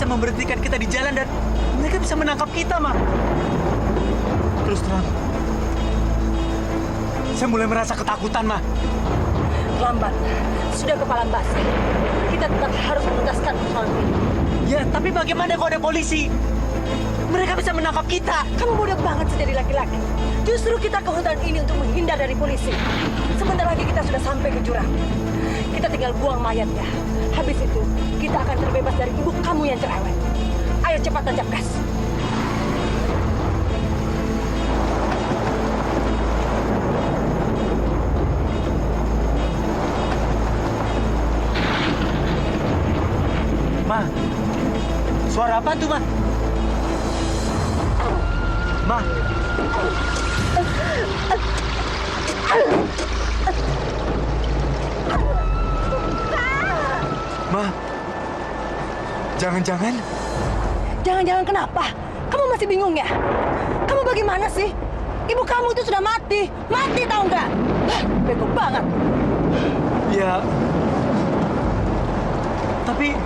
bisa memberhentikan kita di jalan dan mereka bisa menangkap kita, Ma. Terus terang, saya mulai merasa ketakutan, Ma. Lambat, sudah kepala basi. Kita tetap harus menuntaskan persoalan ini. Ya, tapi bagaimana kalau ada polisi? Mereka bisa menangkap kita. Kamu mudah banget sih jadi laki-laki. Justru kita ke hutan ini untuk menghindar dari polisi. Sebentar lagi kita sudah sampai ke jurang. Kita tinggal buang mayatnya. Habis itu, kita akan terbebas dari ibu kamu yang cerewet. Ayo cepat tancap gas. Ma, suara apa tuh, Ma? Ma. Ma. Jangan-jangan. Jangan-jangan kenapa? Kamu masih bingung ya? Kamu bagaimana sih? Ibu kamu itu sudah mati. Mati tahu nggak? Bego banget. Ya. Tapi,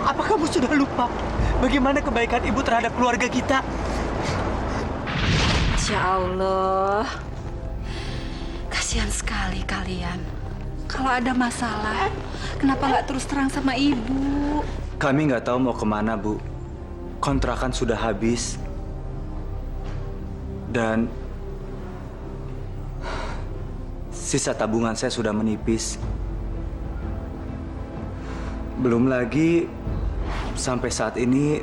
apa kamu sudah lupa bagaimana kebaikan ibu terhadap keluarga kita? Masya Allah. Kasihan sekali kalian. Kalau ada masalah, kenapa nggak terus terang sama ibu? Kami nggak tahu mau kemana, Bu. Kontrakan sudah habis. Dan sisa tabungan saya sudah menipis. Belum lagi, sampai saat ini,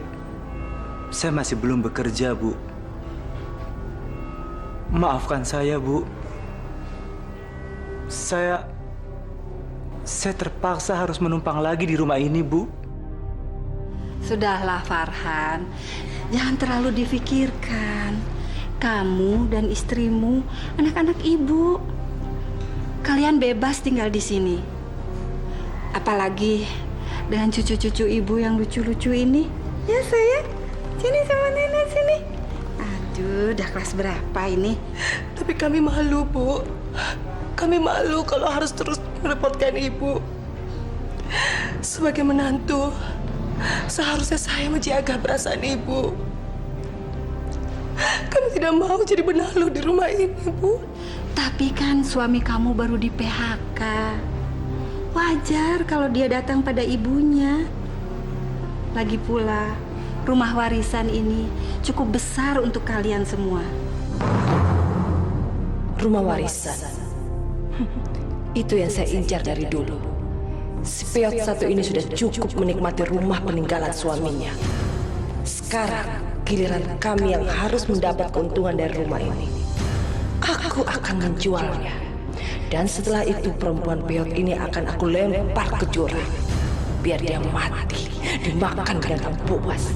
saya masih belum bekerja, Bu. Maafkan saya, Bu. Saya terpaksa harus menumpang lagi di rumah ini, Bu. Sudahlah Farhan, jangan terlalu difikirkan. Kamu dan istrimu, anak-anak ibu, kalian bebas tinggal di sini. Apalagi dengan cucu-cucu ibu yang lucu-lucu ini. Ya sayang, sini sama nenek sini. Aduh, udah kelas berapa ini? Tapi kami malu, Bu. Kami malu kalau harus terus merepotkan ibu. Sebagai menantu, seharusnya saya menjaga perasaan ibu. Kami tidak mau jadi benalu di rumah ini, Bu. Tapi kan suami kamu baru di PHK. Wajar kalau dia datang pada ibunya. Lagi pula, rumah warisan ini cukup besar untuk kalian semua. Rumah warisan. Itu yang saya incar dari dulu. Si Peot satu ini sudah cukup menikmati rumah peninggalan suaminya. Sekarang giliran kami yang harus mendapat keuntungan dari rumah ini. Aku akan menjualnya. Dan setelah itu perempuan Peot ini akan aku lempar ke jurang. Biar dia mati, dimakan binatang buas.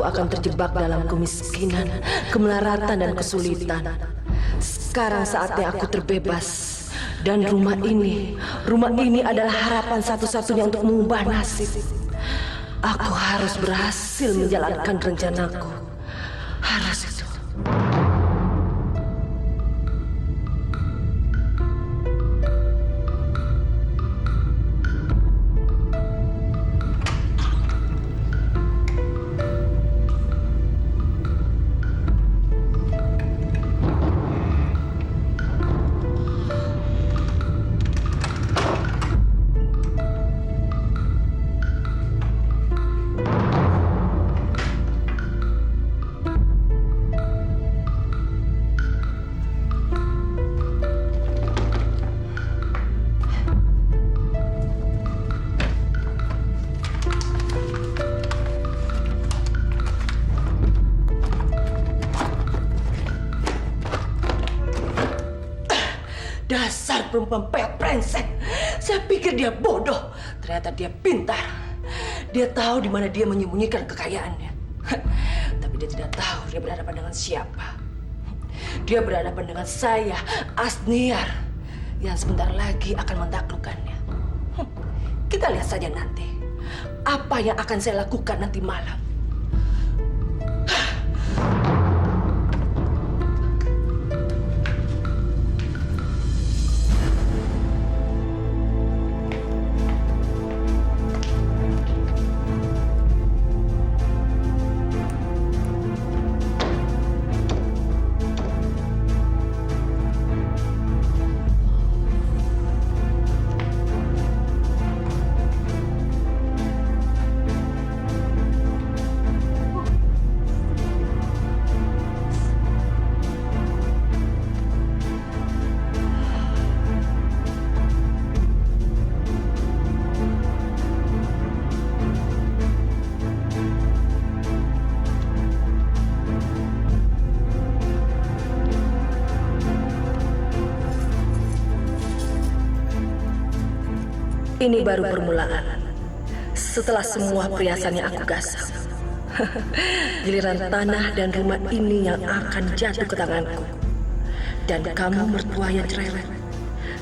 aku akan terjebak dalam kemiskinan, kemelaratan, dan kesulitan. Sekarang saatnya aku terbebas. Dan rumah ini adalah harapan satu-satunya untuk mengubah nasib. Aku harus berhasil menjalankan rencanaku. Harus itu. Dasar perempuan peyot brengsek. Saya pikir dia bodoh. Ternyata dia pintar. Dia tahu di mana dia menyembunyikan kekayaannya. Tapi dia tidak tahu dia berhadapan dengan siapa. Dia berhadapan dengan saya, Asniar, yang sebentar lagi akan menaklukkannya. Kita lihat saja nanti apa yang akan saya lakukan nanti malam. Ini baru permulaan. Setelah semua perhiasan yang aku gasap, giliran tanah dan rumah ini yang akan jatuh ke tanganku. Dan kamu mertua yang cerewet.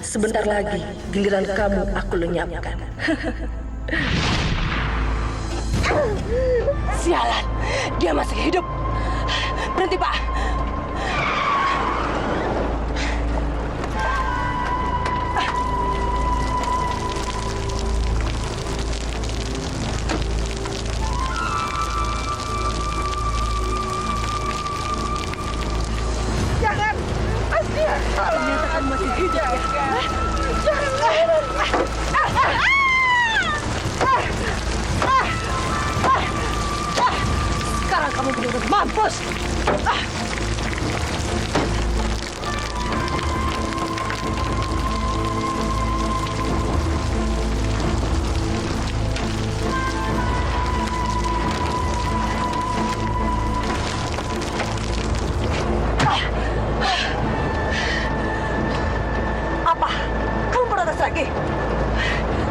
Sebentar lagi giliran kamu aku lenyapkan. Sialan, dia masih hidup. Berhenti, Pak. Ternyata kamu masih hidup ya? Sekarang kamu benar-benar mampus. Lagi.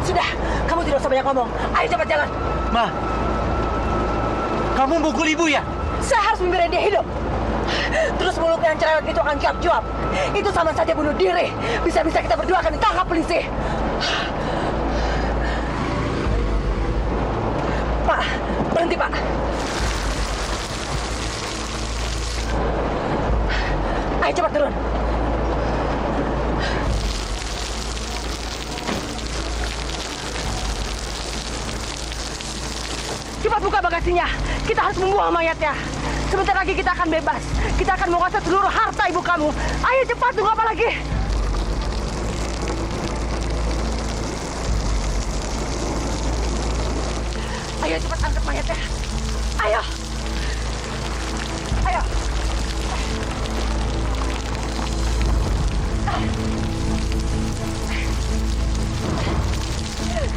Sudah, kamu tidak usah banyak ngomong. Ayo cepat jalan. Ma, kamu mukul ibu ya? Saya harus membiarkan dia hidup. Terus mulutnya yang cerewet itu akan jawab-jawab. Itu sama saja bunuh diri. Bisa-bisa kita berdua akan ditangkap polisi. Pak, berhenti, Pak. Ayo cepat turun. Cepat buka bagasinya. Kita harus membuang mayatnya. Sebentar lagi kita akan bebas. Kita akan menguasai seluruh harta ibu kamu. Ayo cepat, tunggu apa lagi? Ayo cepat angkat mayatnya. Ayo. Ayo.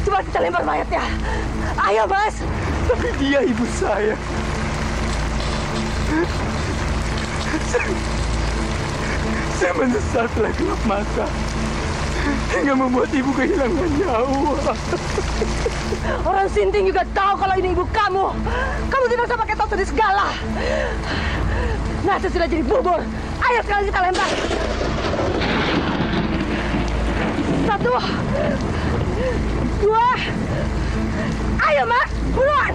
Cepat kita lempar mayatnya. Ayo, Mas. Tapi dia ibu saya. Saya menyesal telah gelap mata. Hingga membuat ibu kehilangan nyawa. Orang Sinting juga tahu kalau ini ibu kamu. Kamu tidak usah pakai tahu segala. Nasi sudah jadi bubur. Ayo sekarang kita lempar. 1, 2. Ayo, Mas. Buruan.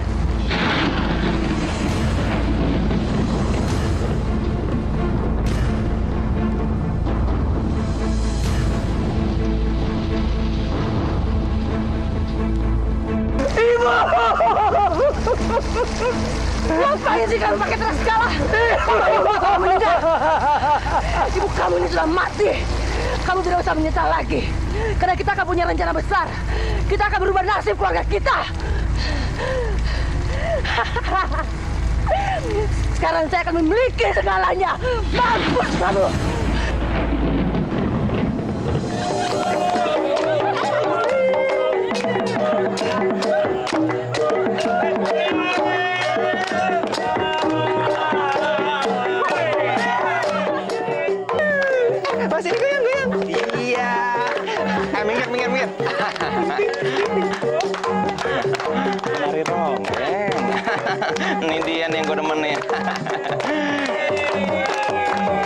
Ibu! Ngapain sih kamu pakai teras segala? Ibu kamu meninggal. Ibu kamu ini sudah mati. Kamu tidak usah menyesal lagi. Karena kita akan punya rencana besar. Kita akan berubah nasib keluarga kita. Sekarang saya akan memiliki segalanya. Mampus kamu. Masih goyang-goyang. Iya. Minggir. Mari ronggeng. Ini dia nih yang gue demen nih.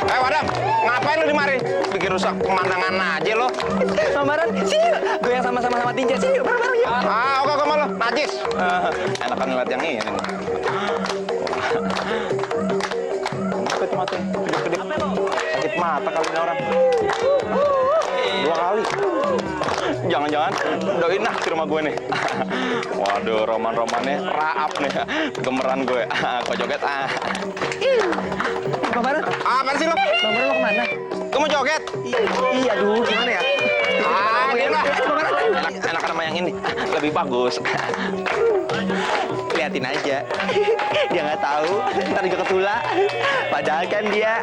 Wadam, ngapain lu di mari? Bikin rusak pemandangan aja lo. Samaran, sini yuk. Goyang sama-sama sama Tinja. Sini yuk, bareng-bareng yuk. Oke malu. Najis. Enakan ngeliat yang ini. Apa itu matanya? Kedip-kedip. Sakit mata kali ini orang. 2 kali. Jangan-jangan doi ke rumah gue nih. Waduh, roman-romannya raap nih. Gemeran gue. Kok joget Samaran, Apaan sih lo? Samaran lo kemana? Gue mau joget. Iya, aduh, gimana ya? Enak sama yang ini. Lebih bagus. Liatin aja. Dia nggak tahu, ntar juga ketula. Padahal kan dia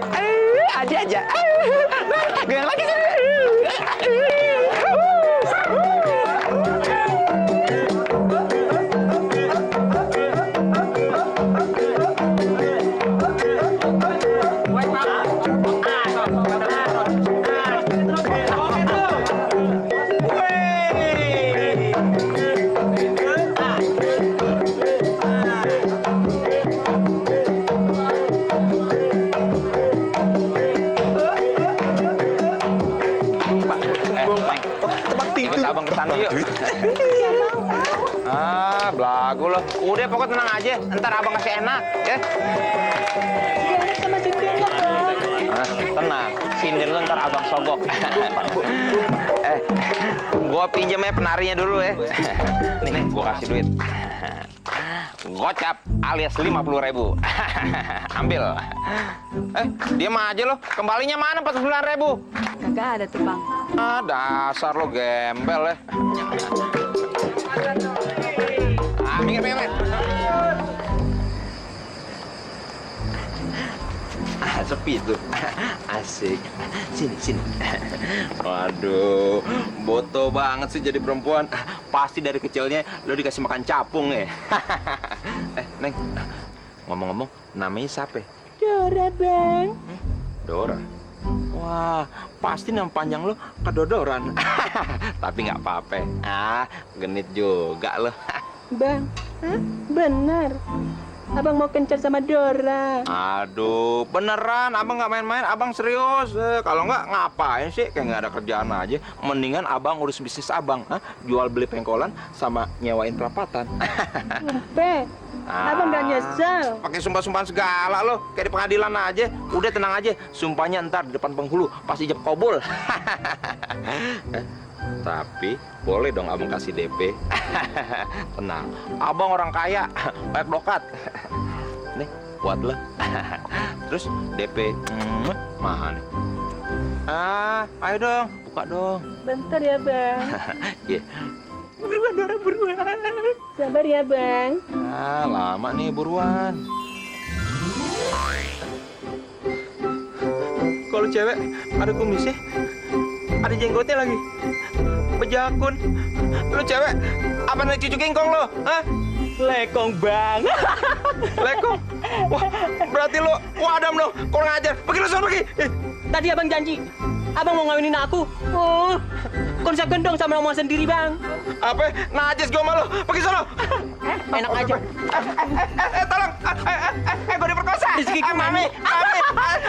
ada aja. Goyang lagi sini. Ikut abang ke sana yuk. Belagu lo. Udah pokoknya tenang aja. Ntar abang kasih enak, ya. Tenang. Sindir lo ntar abang sogok. Gua pinjamnya penarinya dulu ya. Nih, gua kasih duit. Gocap alias 50.000. Ambil. Diam aja lo. Kembalinya mana 49.000? Kagak ada tuh, Bang. Dasar lo gembel ya. Minggir. Sepi tuh. Asik. Sini. Waduh, boto banget sih jadi perempuan. Pasti dari kecilnya lo dikasih makan capung ya. Neng, ngomong-ngomong, namanya siapa? Dora, Bang. Dora. Wah, pasti nama panjang lo kedodoran. Tapi nggak apa-apa. Genit juga lo. Bang, benar. Abang mau kencan sama Dora. Aduh, beneran. Abang nggak main-main. Abang serius. Kalau nggak, ngapain sih? Kayak nggak ada kerjaan aja. Mendingan abang urus bisnis abang. Jual beli pengkolan sama nyewain perapatan. Be, abang nggak nyesel. Pakai sumpah-sumpahan segala lo. Kayak di pengadilan aja. Udah tenang aja. Sumpahnya ntar di depan penghulu. Pasti ijab kabul. Tapi boleh dong abang kasih DP. Tenang, abang orang kaya, banyak dokat. Nih, buat lo. Terus DP, mana? Ayo dong, buka dong. Bentar ya, Bang. Iya. Buruan, Dora, buruan. Sabar ya, Bang. Lama nih buruan. Kalau cewek ada kumisnya, ada jenggotnya lagi. Bejakun. Lu cewek, apa nih cucu kingkong lo? Hah? Lekong bang. Lekong? Wah, berarti lo wadam dong, kurang ajar. Pergi lo sana, pergi. Tadi abang janji, abang mau ngawinin aku. Oh, konsekuensi dong sama omongan sendiri, Bang. Apa? Najis gua malu. Pergi sana. Enak aja. Tolong. Gua diperkosa. Rezeki gua, Mami. Mami.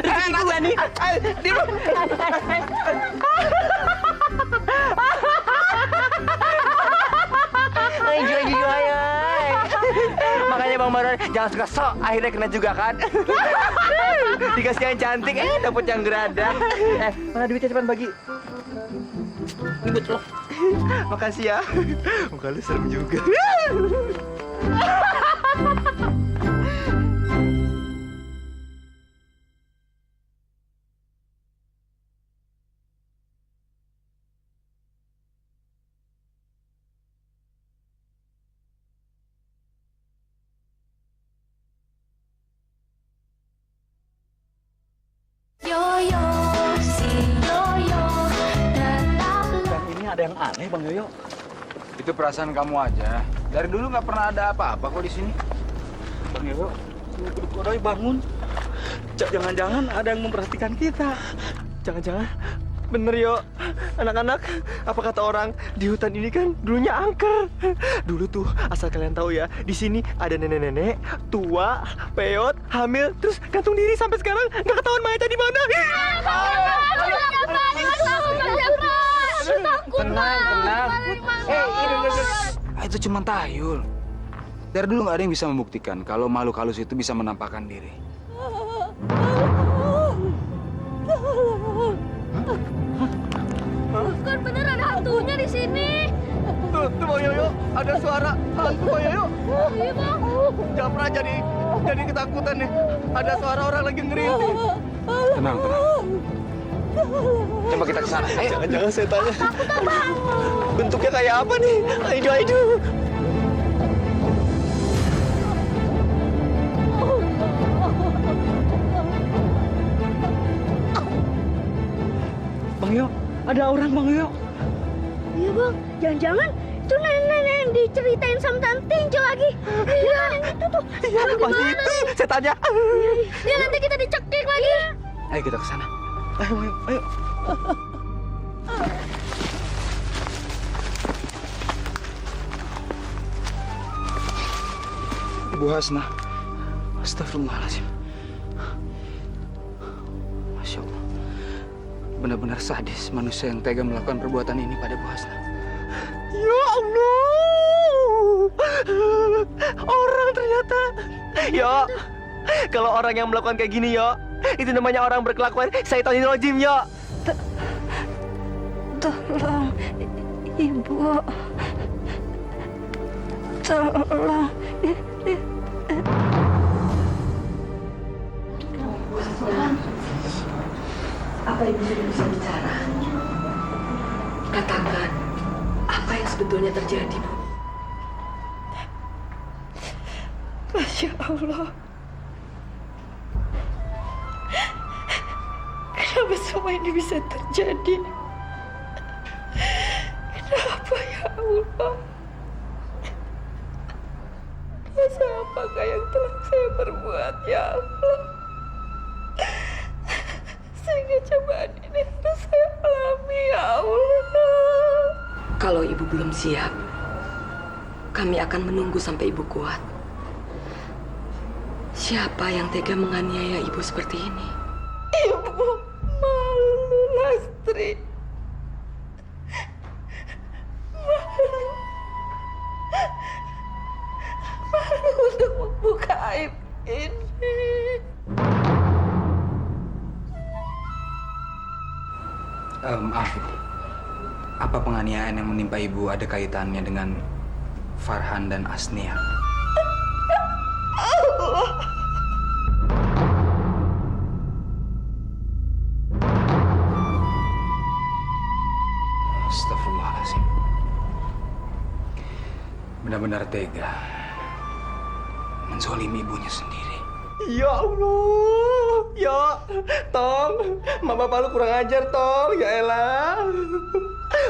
Rezeki gua nih. Diam. Jujur aja. Makanya Bang Maron jangan suka sok, akhirnya kena juga kan. Dikasih yang cantik, dapet yang geradak. Mana duitnya cepat bagi. Ribut lo. Makasih ya. Muka lu serem juga. Yoyo, si Yoyo, tetaplah. Dan ini ada yang aneh, Bang Yoyo. Itu perasaan kamu aja. Dari dulu nggak pernah ada apa-apa kok di sini. Bang Yoyo, Kodoi bangun. Jangan-jangan ada yang memperhatikan kita. Jangan-jangan bener yo, anak-anak. Apa kata orang di hutan ini kan dulunya angker. Dulu tuh asal kalian tahu ya, di sini ada nenek-nenek tua, peot, hamil, terus gantung diri sampai sekarang nggak ketahuan mayatnya di mana. Tenang. Itu cuma tayul. Dari dulu nggak ada yang bisa membuktikan kalau makhluk halus itu bisa menampakkan diri. Bukan bener ada hantunya di sini. Tuh Bang Yoyo, ada suara hantu Bang Yoyo. Iya, Bang. Jangan pernah jadi ketakutan nih. Ada suara orang lagi ngerintih. Tenang. Coba kita ke sana. Ayo. Jangan-jangan setannya. Bentuknya kayak apa nih? Aidu. Bang Yo, ada orang Bang Yo. Iya, Bang. Jangan-jangan itu nenek-nenek yang diceritain sama Tante Tinjo lagi. Iya, yang itu tuh. Iya, pasti itu setannya. Ya nanti kita dicekik lagi. Ayo kita ke sana. Ayo. Ibu Hasna. Astagfirullahaladzim. Masya Allah. Benar-benar sadis manusia yang tega melakukan perbuatan ini pada Bu Hasna. Ya Allah. Orang ternyata. Yo. Kalau orang yang melakukan kayak gini, yo, itu namanya orang berkelakuan syaitonir rajim, yo. Tolong, Ibu. Tolong. Apa Ibu sudah bisa bicara? Katakan, apa yang sebetulnya terjadi, Bu? Masya Allah. Kenapa semua ini bisa terjadi? Kenapa ya Allah? Dosa apakah yang telah saya perbuat ya Allah? Sehingga cobaan ini harus saya alami ya Allah. Kalau Ibu belum siap, kami akan menunggu sampai Ibu kuat. Siapa yang tega menganiaya Ibu seperti ini? Ibu malu, Lastri. Malu untuk membuka aib ini. Maaf Ibu. Apa penganiayaan yang menimpa Ibu ada kaitannya dengan Farhan dan Asnia? Astagfirullahaladzim. Benar-benar tega menzolimi ibunya sendiri. Ya Allah, ya, Tong, mama bapak lu kurang ajar, Tong, ya elah.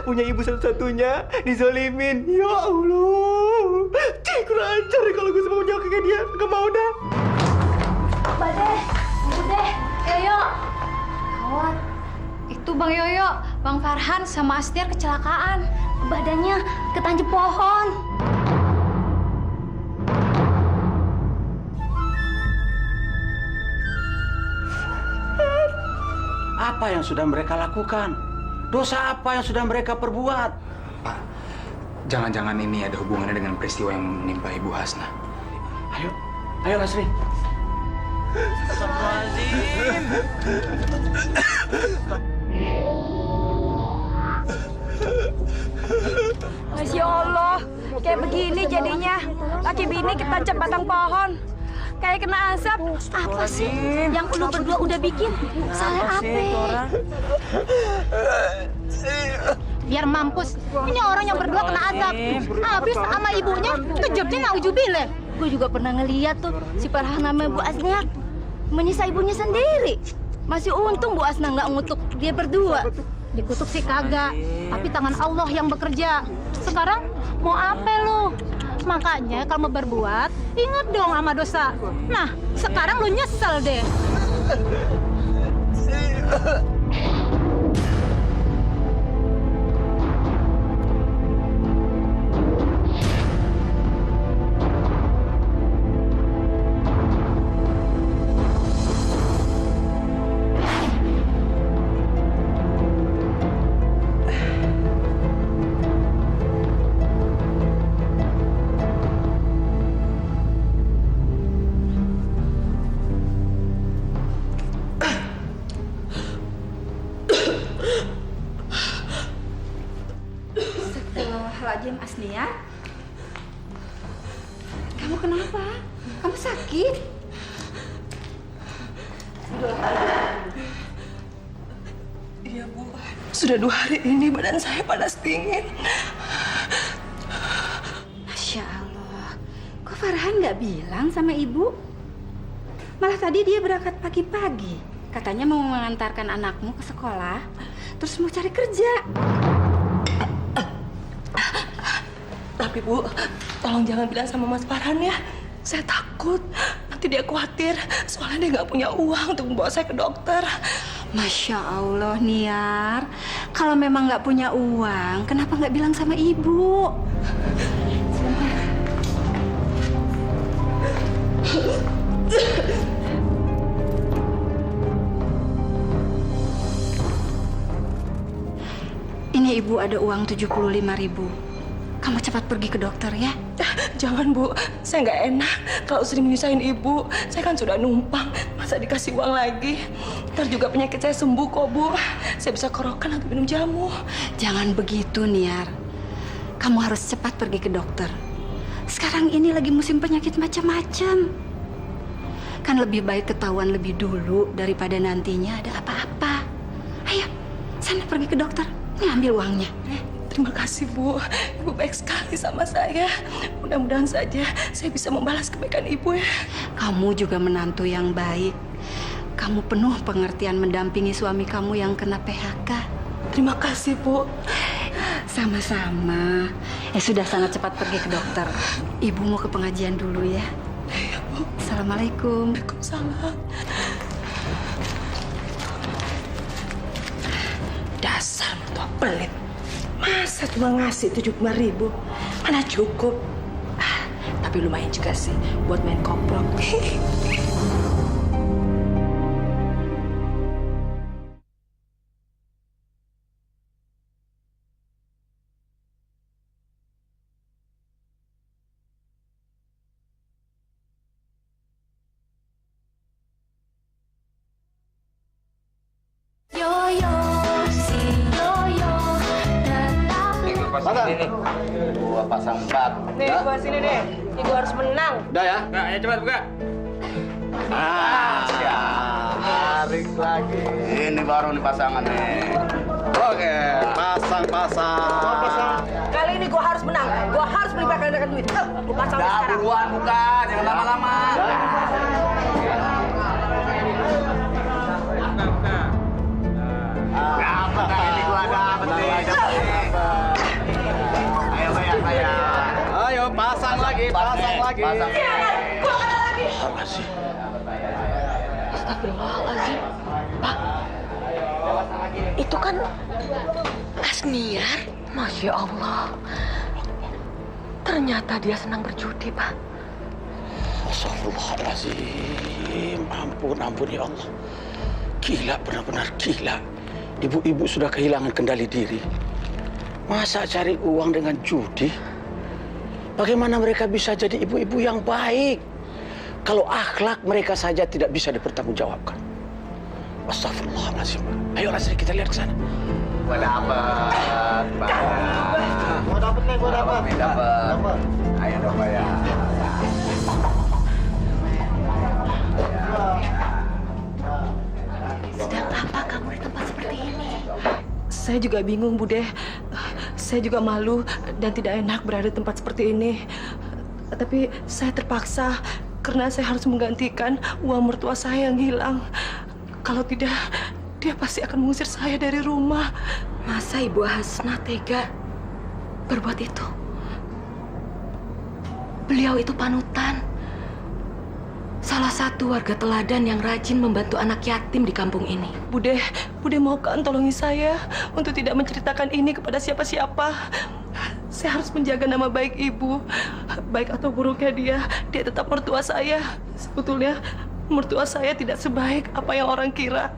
Punya ibu satu-satunya dizolimin, ya Allah. Cih, kurang ajar kalau gue semua menjauh kayak dia, gak mau dah. Bade, Bude, Yoyo. Gawat. Itu Bang Yoyo, Bang Farhan sama Astiar kecelakaan. Badannya ketanjep pohon. Apa yang sudah mereka lakukan? Dosa apa yang sudah mereka perbuat? Pak, jangan-jangan ini ada hubungannya dengan peristiwa yang menimpa Ibu Hasna. Ayo Lasri. Masya Allah, kayak begini jadinya. Laki bini ketancap batang pohon. Kayak kena asap. Apa sih yang lu berdua udah bikin? Salah apa? Biar mampus. Ini orang yang berdua kena azab. Habis sama ibunya kejutnya naujubillah. Gue juga pernah ngeliat tuh si Farhan sama Bu Asna menyiksa ibunya sendiri. Masih untung Bu Asna nggak ngutuk dia berdua. Dikutuk sih kagak, tapi tangan Allah yang bekerja. Sekarang mau apa lu? Makanya kalau mau berbuat, ingat dong sama dosa. Nah, sekarang lu nyesel deh. Astagfirullahaladzim, Asnia. Kamu kenapa? Kamu sakit? Iya, Bu. Sudah 2 hari ini badan saya panas dingin. Masya Allah. Kok Farhan nggak bilang sama ibu? Malah tadi dia berangkat pagi-pagi. Katanya mau mengantarkan anakmu ke sekolah, terus mau cari kerja. Tapi Bu, tolong jangan bilang sama Mas Farhan ya. Saya takut. Nanti dia khawatir. Soalnya dia nggak punya uang untuk membawa saya ke dokter. Masya Allah, Niar. Kalau memang nggak punya uang, kenapa nggak bilang sama ibu? Ini ibu ada uang 75.000. Kamu cepat pergi ke dokter ya. Jangan Bu, saya nggak enak kalau sering menyusahin Ibu. Saya kan sudah numpang, masa dikasih uang lagi. Ntar juga penyakit saya sembuh kok Bu. Saya bisa kerokan atau minum jamu. Jangan begitu, Niar. Kamu harus cepat pergi ke dokter. Sekarang ini lagi musim penyakit macam-macam. Kan lebih baik ketahuan lebih dulu daripada nantinya ada apa-apa. Ayo, sana pergi ke dokter. Ini ambil uangnya. Terima kasih Bu, Ibu baik sekali sama saya. Mudah-mudahan saja saya bisa membalas kebaikan Ibu ya. Kamu juga menantu yang baik. Kamu penuh pengertian mendampingi suami kamu yang kena PHK. Terima kasih Bu. Sama-sama. Sudah sangat cepat pergi ke dokter. Ibu mau ke pengajian dulu ya. Iya Bu. Assalamualaikum. Waalaikumsalam. Dasar mertua pelit. Masa cuma ngasih 75.000? Mana cukup? Tapi lumayan juga sih buat main koplok. Ini nih, gua pasang 4. Nih, gua sini nih. Ini gua harus menang. Udah ya? Nah, ayo cepat buka. Tarik lagi. Ini baru nih pasangan nih. Oke, pasang. Kali ini gua harus menang. Gua harus melibatkan duit. Gua pasang sekarang. Buruan buka, jangan lama-lama. Ini gua dapet nih. Ayo pasang lagi. Gua kalah lagi. Apa sih? Astagfirullahaladzim. Pak, itu kan Asniar. Masya Allah. Ternyata dia senang berjudi, Pak. Astagfirullahaladzim. Ampun ya Allah. Gila, benar-benar gila. Ibu-ibu sudah kehilangan kendali diri. Masa cari uang dengan judi? Bagaimana mereka bisa jadi ibu-ibu yang baik kalau akhlak mereka saja tidak bisa dipertanggungjawabkan? Astagfirullahaladzim. Ayo Lasri, kita lihat ke sana. Gua dapat. Gua dapet nih, gua dapat. Dapat. Ayo dong ya. Sedang apa kamu di tempat seperti ini? Saya juga bingung, Bude. Saya juga malu dan tidak enak berada di tempat seperti ini. Tapi saya terpaksa karena saya harus menggantikan uang mertua saya yang hilang. Kalau tidak, dia pasti akan mengusir saya dari rumah. Masa Ibu Hasnah tega berbuat itu? Beliau itu panutan. Salah satu warga teladan yang rajin membantu anak yatim di kampung ini. Bude mohon tolongi saya untuk tidak menceritakan ini kepada siapa-siapa. Saya harus menjaga nama baik ibu. Baik atau buruknya dia tetap mertua saya. Sebetulnya mertua saya tidak sebaik apa yang orang kira.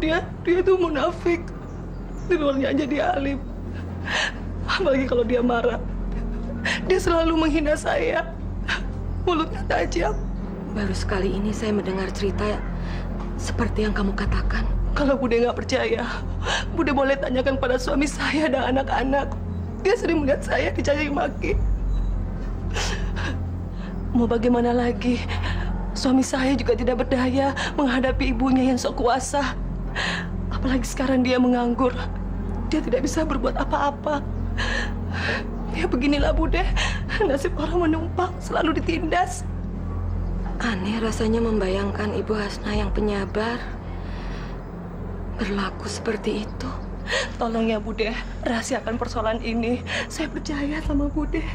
Dia itu munafik. Di luarnya aja dia alim. Apalagi kalau dia marah. Dia selalu menghina saya. Mulutnya tajam. Baru sekali ini saya mendengar cerita seperti yang kamu katakan. Kalau Bude nggak percaya, Bude boleh tanyakan pada suami saya dan anak-anak. Dia sering melihat saya dicaci maki. Mau bagaimana lagi? Suami saya juga tidak berdaya menghadapi ibunya yang sok kuasa. Apalagi sekarang dia menganggur. Dia tidak bisa berbuat apa-apa. Ya beginilah Bude, nasib orang menumpang selalu ditindas. Aneh rasanya membayangkan Ibu Hasnah yang penyabar berlaku seperti itu. Tolong ya Bude, rahasiakan persoalan ini. Saya percaya sama Bude.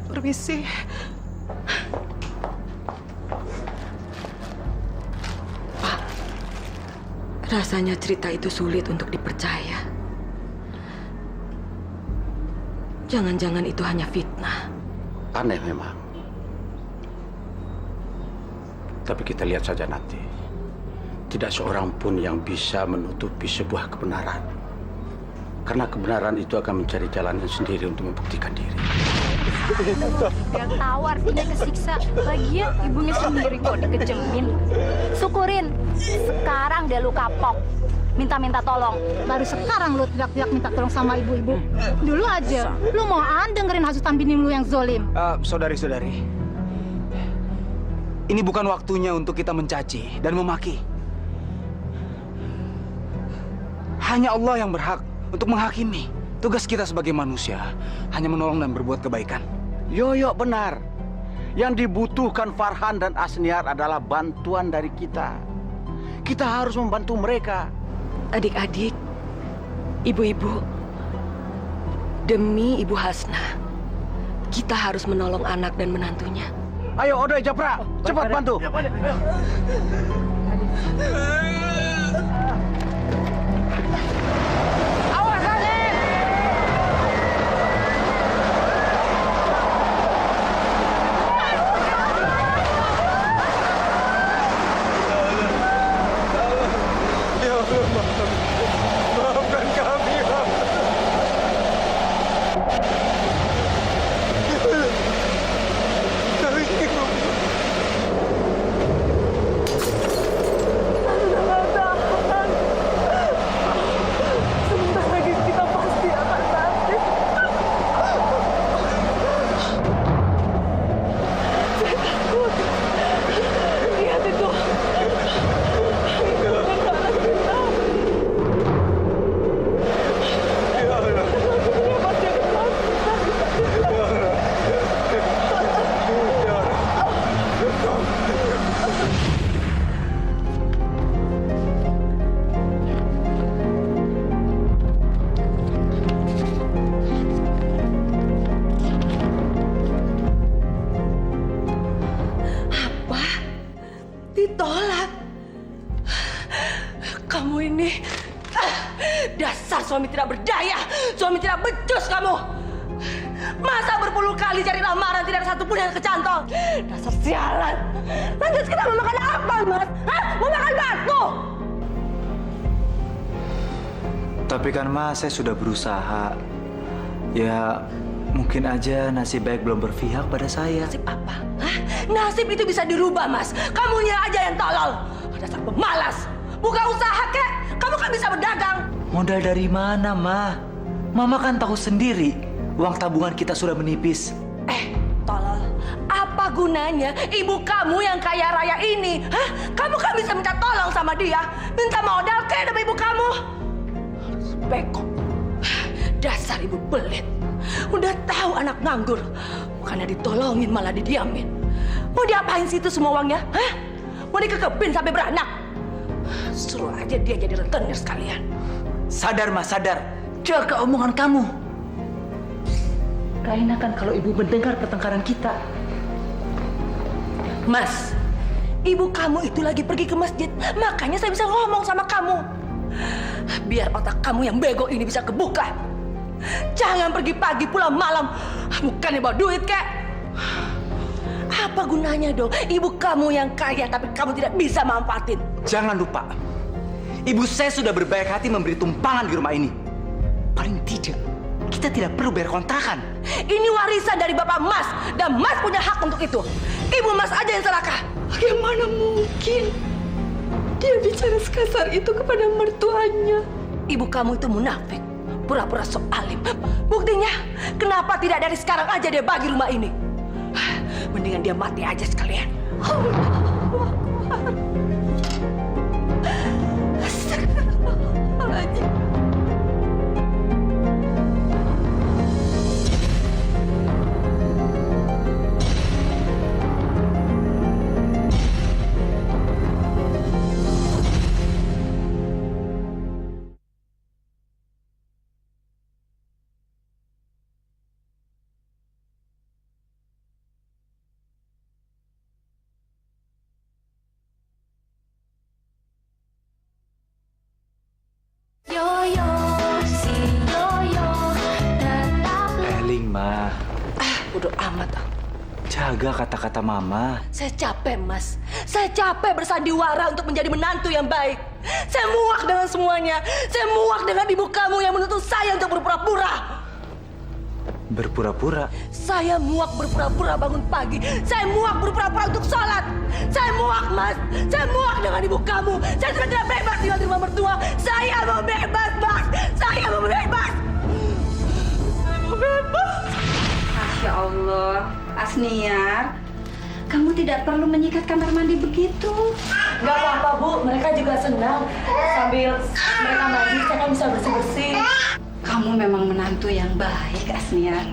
Permisi. Pak, rasanya cerita itu sulit untuk dipercaya. Jangan-jangan itu hanya fitnah. Aneh memang. Tapi kita lihat saja nanti. Tidak seorang pun yang bisa menutupi sebuah kebenaran. Karena kebenaran itu akan mencari jalannya sendiri untuk membuktikan diri. Biar tahu artinya kesiksa. Lagian ibunya sendiri kok dikejemin. Syukurin. Sekarang dia lu kapok. Minta-minta tolong. Baru sekarang lu teriak-teriak minta tolong sama ibu-ibu. Dulu aja, lu mau dengerin hasutan bini lu yang zolim. Saudari-saudari, ini bukan waktunya untuk kita mencaci dan memaki. Hanya Allah yang berhak untuk menghakimi. Tugas kita sebagai manusia hanya menolong dan berbuat kebaikan. Yoyo benar. Yang dibutuhkan Farhan dan Asniar adalah bantuan dari kita. Kita harus membantu mereka. Adik-adik, ibu-ibu, demi Ibu Hasnah, kita harus menolong anak dan menantunya. Ayo Odoy Japra, cepat bantu. Maafkan kami, Pak. Ditolak. Kamu ini dasar suami tidak berdaya, suami tidak becus kamu. Masa berpuluh kali cari lamaran tidak ada satupun yang kecantol. Dasar sialan. Lanjut kita mau makan apa, Mas? Hah? Mau makan batu? Tapi kan Mas, saya sudah berusaha. Ya, mungkin aja nasib baik belum berpihak pada saya. Nasib apa? Hah? Nasib itu bisa dirubah, Mas. Kamunya aja yang tolol. Dasar pemalas. Buka usaha, kek. Kamu kan bisa berdagang. Modal dari mana, Ma? Mama kan tahu sendiri, uang tabungan kita sudah menipis. Tolol. Apa gunanya ibu kamu yang kaya raya ini? Hah? Kamu kan bisa minta tolong sama dia. Minta modal kek demi ibu kamu. Beko. Dasar ibu pelit. Udah tahu anak nganggur. Bukannya ditolongin malah didiamin. Mau diapain sih itu semua uangnya? Hah? Mau dikekepin sampai beranak? Suruh aja dia jadi rentenir sekalian. Sadar, Mas, sadar. Jaga omongan kamu. Gak enakan kalau ibu mendengar pertengkaran kita. Mas, ibu kamu itu lagi pergi ke masjid. Makanya saya bisa ngomong sama kamu. Biar otak kamu yang bego ini bisa kebuka. Jangan pergi pagi pulang malam. Bukannya bawa duit, kek. Apa gunanya dong ibu kamu yang kaya tapi kamu tidak bisa manfaatin? Jangan lupa, ibu saya sudah berbaik hati memberi tumpangan di rumah ini. Paling tidak, kita tidak perlu bayar kontrakan. Ini warisan dari bapak Mas, dan Mas punya hak untuk itu. Ibu Mas aja yang serakah. Bagaimana mungkin dia bicara sekasar itu kepada mertuanya? Ibu kamu itu munafik, pura-pura sok alim. Buktinya, kenapa tidak dari sekarang aja dia bagi rumah ini? Mendingan dia mati aja sekalian. Astagfirullahaladzim. Ma, Bodoh amat. jaga kata-kata Mama. Saya capek, Mas. Saya capek bersandiwara untuk menjadi menantu yang baik. Saya muak dengan semuanya. Saya muak dengan ibu kamu yang menuntut saya untuk berpura-pura. Berpura-pura? Saya muak berpura-pura bangun pagi. Saya muak berpura-pura untuk sholat. Saya muak, Mas. Saya muak dengan ibu kamu. Saya sudah tidak bebas tinggal di rumah mertua. Saya mau bebas, Mas. Saya mau bebas. Saya mau bebas. Masya Allah, Asniar, kamu tidak perlu menyikat kamar mandi begitu. Gak apa-apa, Bu. Mereka juga senang. Sambil mereka mandi, saya kan bisa bersih-bersih. Kamu memang menantu yang baik, Asniar.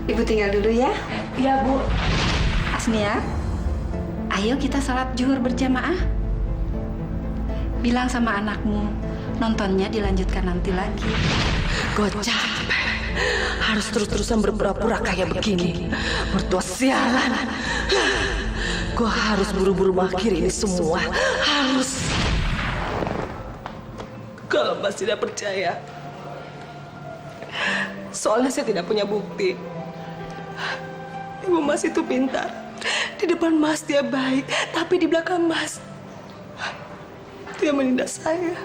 Ibu tinggal dulu ya. Iya, Bu. Asniar, ayo kita salat zuhur berjamaah. Bilang sama anakmu, nontonnya dilanjutkan nanti lagi. Gue capek. Harus terus-terusan berpura-pura kayak begini. Mertua sialan. Gue harus buru-buru mengakhiri ini semua. Harus. Kalau Mas tidak percaya, soalnya saya tidak punya bukti. Ibu Mas itu pintar. Di depan Mas dia baik, tapi di belakang Mas dia menindas saya.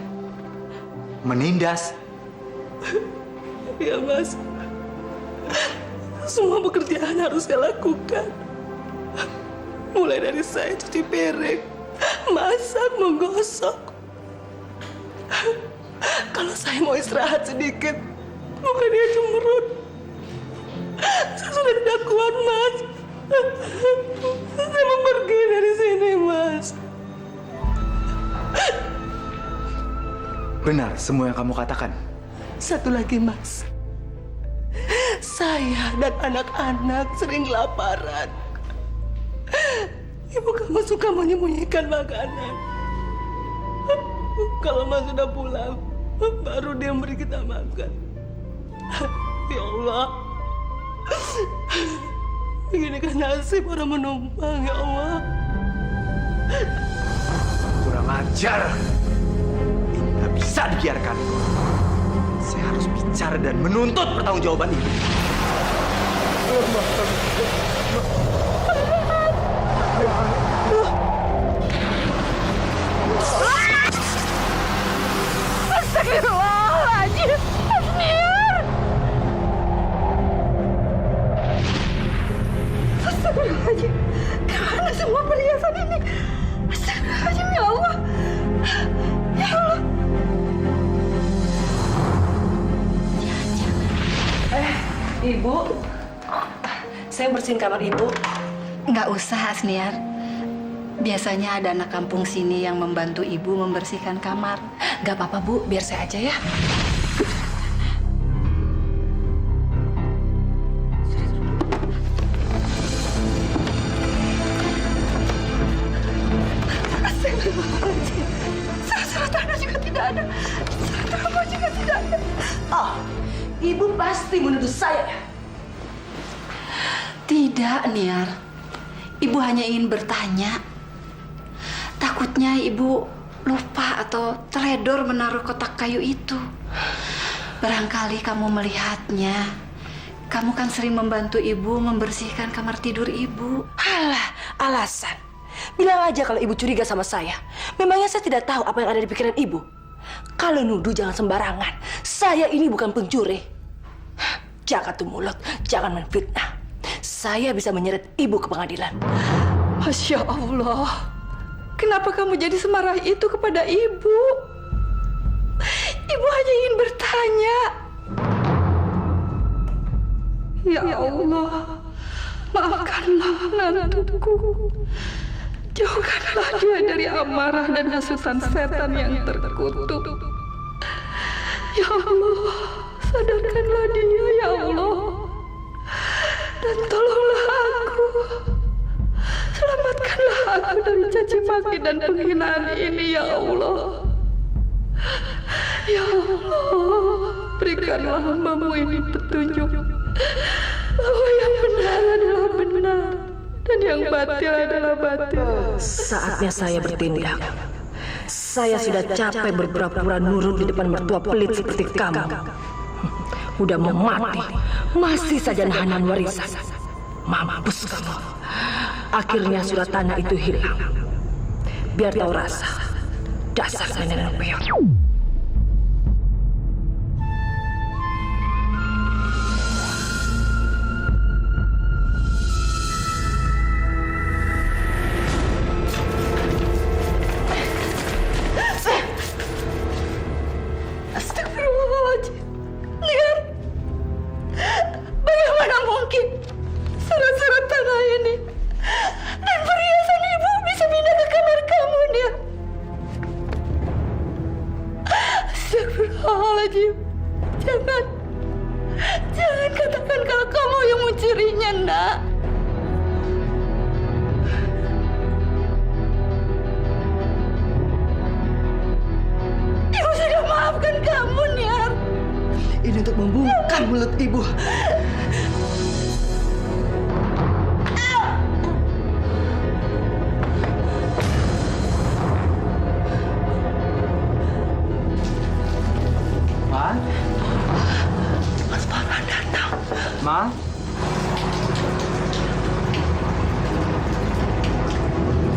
Menindas? Ya, Mas. Semua pekerjaan harus saya lakukan. Mulai dari saya cuci piring, masak, menggosok. Kalau saya mau istirahat sedikit, muka dia cemberut. Saya sudah tidak kuat, Mas. Saya mau pergi dari sini, Mas. Benar semua yang kamu katakan? Satu lagi, Mas. Saya dan anak-anak sering kelaparan. Ibu kamu suka menyembunyikan makanan. Kalau Mas sudah pulang, baru dia memberi kita makan. Ya Allah. Begini kan nasib orang menumpang, ya Allah. penjara. Ini nggak bisa dibiarkan. Saya harus bicara dan menuntut pertanggungjawaban ini. Astagfirullahaladzim, Asniar. Astagfirullahaladzim, kemana semua perhiasan ini? Astagfirullahaladzim, ya Allah. Ya Allah. Ibu, saya bersihin kamar ibu. Nggak usah, Asniar. Biasanya ada anak kampung sini yang membantu ibu membersihkan kamar. Nggak apa-apa bu, biar saya aja ya. Astagfirullahaladzim. Surat tanah juga tidak ada. Surat apa juga tidak ada. Oh, ibu pasti menuduh saya ya? Tidak, Niar. Ibu hanya ingin bertanya. Takutnya ibu lupa atau teledor menaruh kotak kayu itu. Barangkali kamu melihatnya. Kamu kan sering membantu ibu membersihkan kamar tidur ibu. Alah, alasan. Bilang aja kalau ibu curiga sama saya. Memangnya saya tidak tahu apa yang ada di pikiran ibu. Kalau nuduh jangan sembarangan. Saya ini bukan pencuri. Jaga tuh mulut, jangan menfitnah. Saya bisa menyeret ibu ke pengadilan. Masya Allah. Kenapa kamu jadi semarah itu kepada ibu? Ibu hanya ingin bertanya. Ya Allah, maafkanlah menantuku. Jauhkanlah dia dari amarah dan hasutan setan yang terkutuk. Ya Allah, sadarkanlah dia, ya Allah. Dan tolonglah aku. Selamatkanlah aku dari caci maki dan penghinaan ini, ya Allah. Ya Allah, berikanlah hamba-Mu ini petunjuk bahwa yang benar adalah benar dan yang batil adalah batil. Saatnya saya bertindak. Saya sudah capek berpura-pura nurut di depan mertua pelit seperti kamu. Udah mau mati, masih saja nahan warisan. Mampus kamu. Akhirnya surat tanah itu hilang. Biar tahu rasa. Dasar nenek peot. Astagfirullahaladzim. Lihat. Bagaimana mungkin surat-surat tanah ini dan perhiasan ibu bisa pindah ke kamar kamu, Nia? Astagfirullahaladzim. Jangan katakan kalau kamu yang mencurinya, Nak. Ibu sudah maafkan kamu, Niar. Ini untuk membungkam mulut ibu. Ma? Mas Farhan datang. Ma?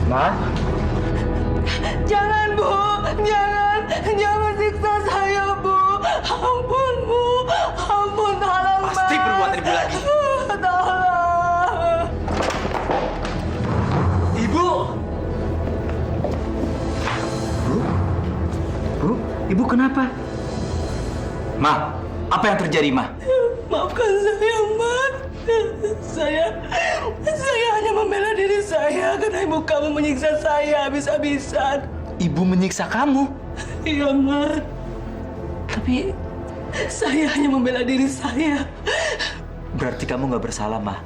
Ma? Jangan, Bu. Jangan siksa saya, Bu. Ampun, Bu. Ampun, tolong, Ma. Pasti perbuatan ibu lagi. Tolong. Ibu! Bu, ibu kenapa? Ma, apa yang terjadi, Ma? Maafkan saya, Mas. Saya hanya membela diri saya karena ibu kamu menyiksa saya habis-habisan. Ibu menyiksa kamu? Iya, Mas. Tapi saya hanya membela diri saya. Berarti kamu nggak bersalah, Ma.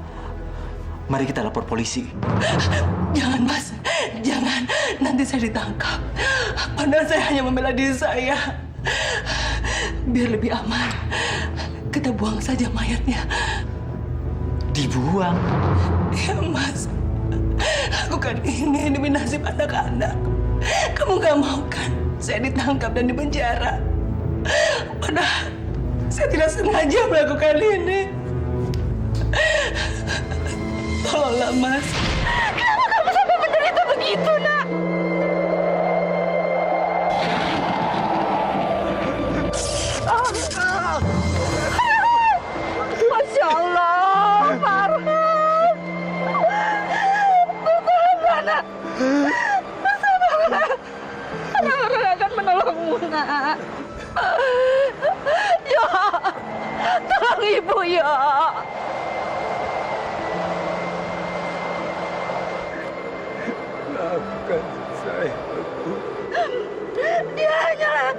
Mari kita lapor polisi. Jangan, Mas. Jangan. Nanti saya ditangkap. Padahal saya hanya membela diri saya. Biar lebih aman, kita buang saja mayatnya. Dibuang? Ya, Mas. Aku kan ingin demi nasib anak-anak. Kamu gak mau kan saya ditangkap dan dipenjara? Padahal saya tidak sengaja melakukan ini. Tolonglah, Mas. Kenapa kamu sampai menderita begitu, nak? Masya Allah, Farhan. Bertahanlah, nak. Bersabarlah. Orang akan menolongmu, nak. Ya, tolong ibu, ya. Maafkan saya, Bu. Dia hanyalah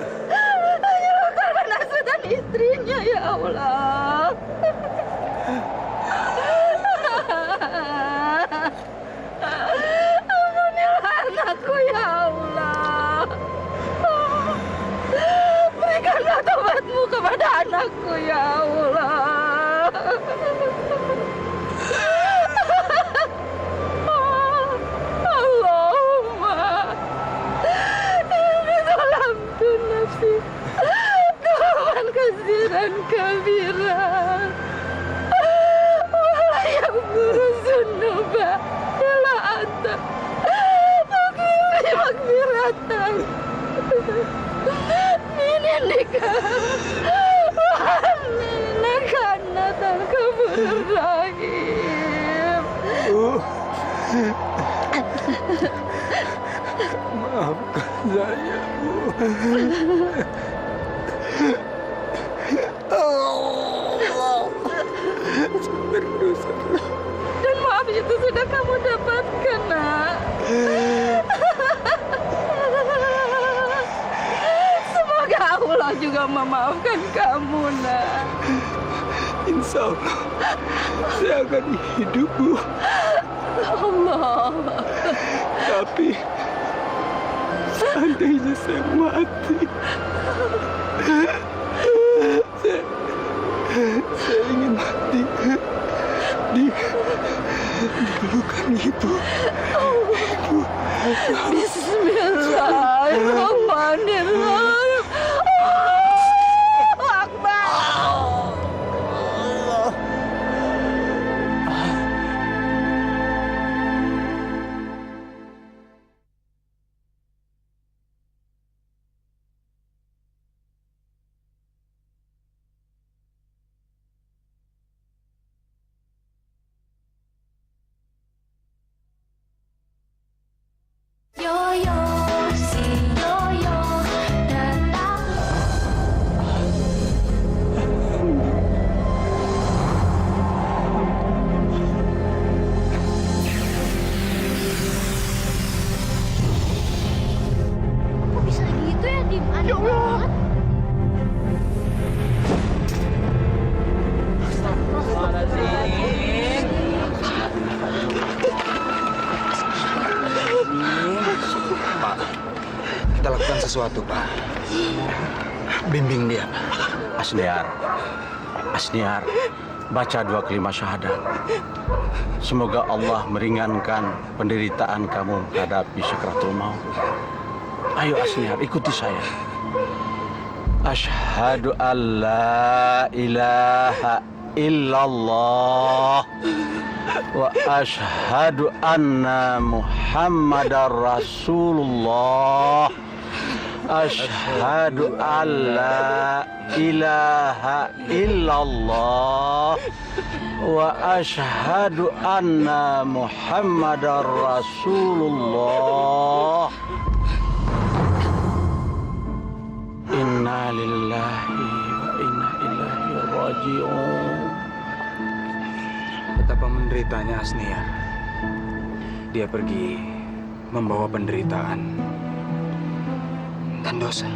karena hasutan istrinya, ya Allah. Ampunilah anakku, ya Allah. Berikanlah taubatmu kepada anakku, ya Allah. Allahumma inni zalamtu nafsi dzulman katsiran kabira wa yaghfiru dzunuba illa anta faghfirli maghfiratan min indika wa innaka antal ghafurur rahim. Maafkan saya, Bu. Berdosa. Dan maaf itu sudah kamu dapatkan, nak. Semoga Allah juga memaafkan kamu, nak. Insya Allah, saya akan hidup, Bu. Allah. Tapi seandainya saya mati, saya ingin mati di pelukan Ibu. Ibu. Bismillahirrahmanirrahim. Allahu Akbar. Yoyo, si Yoyo datang. Kok bisa gitu ya, Dim? Aneh banget. Pak, kita lakukan sesuatu, Pak. Bimbing dia. Asniar, baca 2 kalimat syahadat. Semoga Allah meringankan penderitaan kamu menghadapi sakratul maut. Ayo Asniar, ikuti saya. Asyhadu an la ilaha illallah wa asyhadu anna Muhammadar Rasulullah. Asyhadu an la ilaha illallah wa asyhadu anna Muhammadar Rasulullah. Inna lillahi wa inna ilaihi raji'un. Betapa menderitanya Asniar. Dia pergi membawa penderitaan dan dosa.